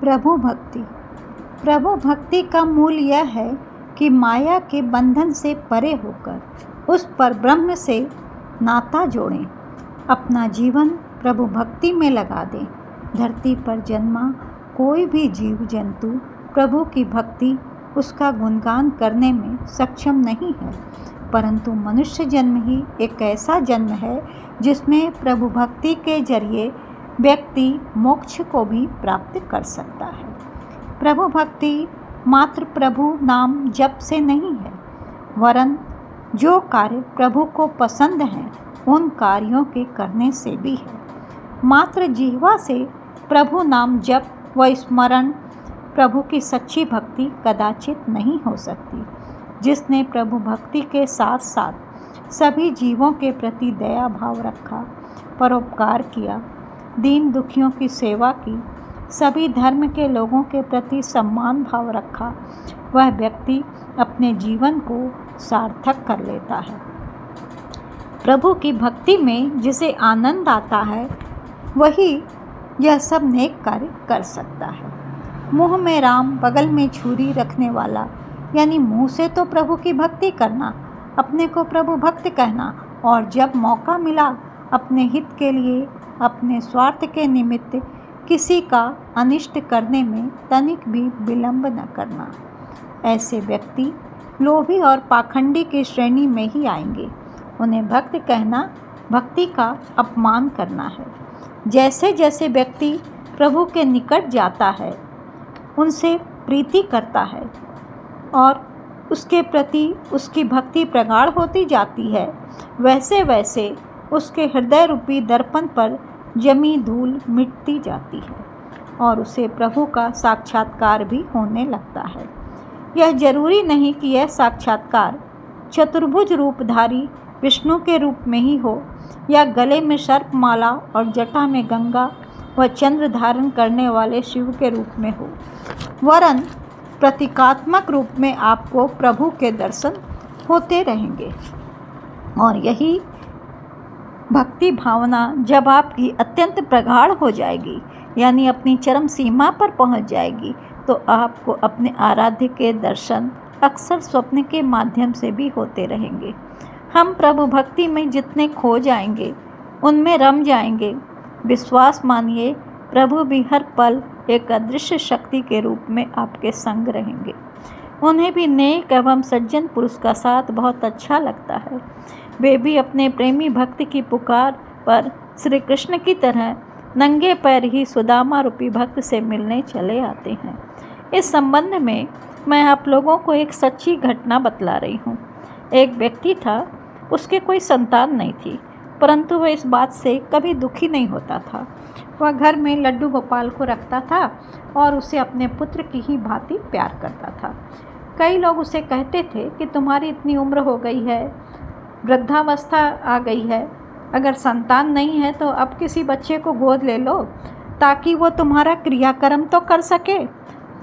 प्रभु भक्ति। प्रभु भक्ति का मूल यह है कि माया के बंधन से परे होकर उस पर ब्रह्म से नाता जोड़ें, अपना जीवन प्रभु भक्ति में लगा दें। धरती पर जन्मा कोई भी जीव जंतु प्रभु की भक्ति, उसका गुणगान करने में सक्षम नहीं है, परंतु मनुष्य जन्म ही एक ऐसा जन्म है जिसमें प्रभु भक्ति के जरिए व्यक्ति मोक्ष को भी प्राप्त कर सकता है। प्रभु भक्ति मात्र प्रभु नाम जप से नहीं है, वरन जो कार्य प्रभु को पसंद हैं उन कार्यों के करने से भी है। मात्र जिह्वा से प्रभु नाम जप व स्मरण प्रभु की सच्ची भक्ति कदाचित नहीं हो सकती। जिसने प्रभु भक्ति के साथ साथ सभी जीवों के प्रति दया भाव रखा, परोपकार किया, दीन दुखियों की सेवा की, सभी धर्म के लोगों के प्रति सम्मान भाव रखा, वह व्यक्ति अपने जीवन को सार्थक कर लेता है। प्रभु की भक्ति में जिसे आनंद आता है वही यह सब नेक कार्य कर सकता है। मुँह में राम बगल में छुरी रखने वाला, यानी मुँह से तो प्रभु की भक्ति करना, अपने को प्रभु भक्त कहना, और जब मौका मिला अपने हित के लिए, अपने स्वार्थ के निमित्त किसी का अनिष्ट करने में तनिक भी विलंब न करना। ऐसे व्यक्ति लोभी और पाखंडी की श्रेणी में ही आएंगे। उन्हें भक्त कहना भक्ति का अपमान करना है। जैसे जैसे व्यक्ति प्रभु के निकट जाता है, उनसे प्रीति करता है और उसके प्रति उसकी भक्ति प्रगाढ़ होती जाती है, वैसे वैसे उसके हृदय रूपी दर्पण पर जमी धूल मिटती जाती है और उसे प्रभु का साक्षात्कार भी होने लगता है। यह जरूरी नहीं कि यह साक्षात्कार चतुर्भुज रूपधारी विष्णु के रूप में ही हो या गले में सर्पमाला और जटा में गंगा व चंद्र धारण करने वाले शिव के रूप में हो, वरन प्रतीकात्मक रूप में आपको प्रभु के दर्शन होते रहेंगे। और यही भक्ति भावना जब आपकी अत्यंत प्रगाढ़ हो जाएगी, यानी अपनी चरम सीमा पर पहुंच जाएगी, तो आपको अपने आराध्य के दर्शन अक्सर स्वप्न के माध्यम से भी होते रहेंगे। हम प्रभु भक्ति में जितने खो जाएंगे, उनमें रम जाएंगे। विश्वास मानिए, प्रभु भी हर पल एक अदृश्य शक्ति के रूप में आपके संग रहेंगे। उन्हें भी नेक एवं सज्जन पुरुष का साथ बहुत अच्छा लगता है। वे भी अपने प्रेमी भक्त की पुकार पर श्री कृष्ण की तरह नंगे पैर ही सुदामा रूपी भक्त से मिलने चले आते हैं। इस संबंध में मैं आप लोगों को एक सच्ची घटना बतला रही हूँ। एक व्यक्ति था, उसके कोई संतान नहीं थी, परंतु वह इस बात से कभी दुखी नहीं होता था। वह घर में लड्डू गोपाल को रखता था और उसे अपने पुत्र की ही भांति प्यार करता था। कई लोग उसे कहते थे कि तुम्हारी इतनी उम्र हो गई है, वृद्धावस्था आ गई है, अगर संतान नहीं है तो अब किसी बच्चे को गोद ले लो ताकि वो तुम्हारा क्रियाकर्म तो कर सके।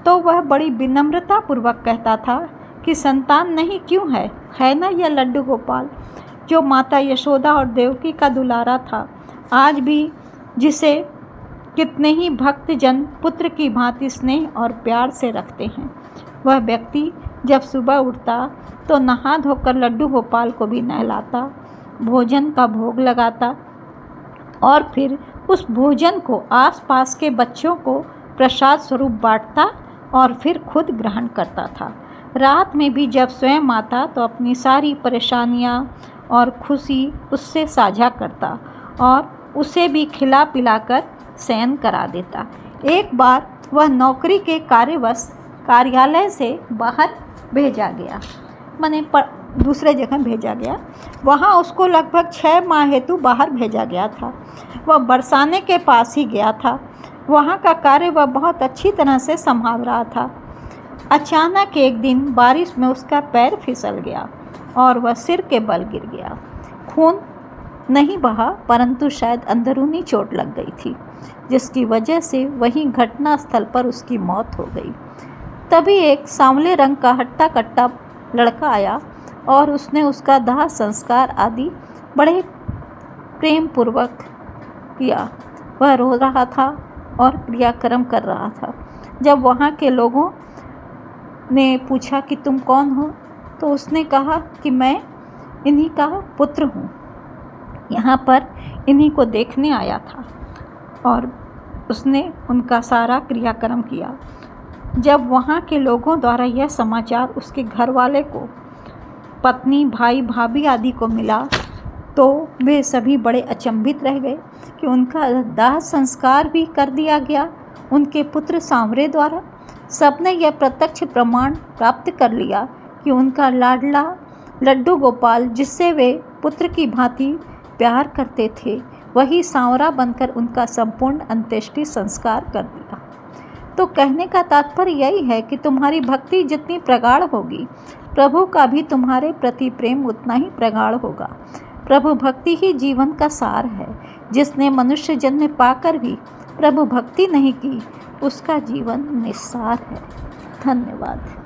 तो वह बड़ी विनम्रता पूर्वक कहता था कि संतान नहीं क्यों है ना यह लड्डू गोपाल, जो माता यशोदा और देवकी का दुलारा था, आज भी जिसे कितने ही भक्तजन पुत्र की भांति स्नेह और प्यार से रखते हैं। वह व्यक्ति जब सुबह उठता तो नहा धोकर लड्डू गोपाल को भी नहलाता, भोजन का भोग लगाता और फिर उस भोजन को आसपास के बच्चों को प्रसाद स्वरूप बांटता और फिर खुद ग्रहण करता था। रात में भी जब स्वयं आता तो अपनी सारी परेशानियां और खुशी उससे साझा करता और उसे भी खिला पिलाकर शयन करा देता। एक बार वह नौकरी के कार्यवश कार्यालय से बाहर भेजा गया, दूसरे जगह भेजा गया। वहाँ उसको लगभग 6 माह हेतु बाहर भेजा गया था। वह बरसाने के पास ही गया था। वहाँ का कार्य वह बहुत अच्छी तरह से संभाल रहा था। अचानक एक दिन बारिश में उसका पैर फिसल गया और वह सिर के बल गिर गया। खून नहीं बहा, परंतु शायद अंदरूनी चोट लग गई थी, जिसकी वजह से वहीं घटना स्थल पर उसकी मौत हो गई। तभी एक सांवले रंग का हट्टा कट्टा लड़का आया और उसने उसका दाह संस्कार आदि बड़े प्रेम पूर्वक किया। वह रो रहा था और क्रियाक्रम कर रहा था। जब वहाँ के लोगों ने पूछा कि तुम कौन हो, तो उसने कहा कि मैं इन्हीं का पुत्र हूँ, यहाँ पर इन्हीं को देखने आया था। और उसने उनका सारा क्रियाक्रम किया। जब वहाँ के लोगों द्वारा यह समाचार उसके घर वाले को, पत्नी, भाई, भाभी आदि को मिला, तो वे सभी बड़े अचंभित रह गए कि उनका दाह संस्कार भी कर दिया गया उनके पुत्र सांवरे द्वारा। सबने यह प्रत्यक्ष प्रमाण प्राप्त कर लिया कि उनका लाडला लड्डू गोपाल, जिससे वे पुत्र की भांति प्यार करते थे, वही सांवरा बनकर उनका संपूर्ण अंत्येष्टि संस्कार कर दिया। तो कहने का तात्पर्य यही है कि तुम्हारी भक्ति जितनी प्रगाढ़ होगी, प्रभु का भी तुम्हारे प्रति प्रेम उतना ही प्रगाढ़ होगा। प्रभु भक्ति ही जीवन का सार है। जिसने मनुष्य जन्म पाकर भी प्रभु भक्ति नहीं की, उसका जीवन निस्सार है। धन्यवाद।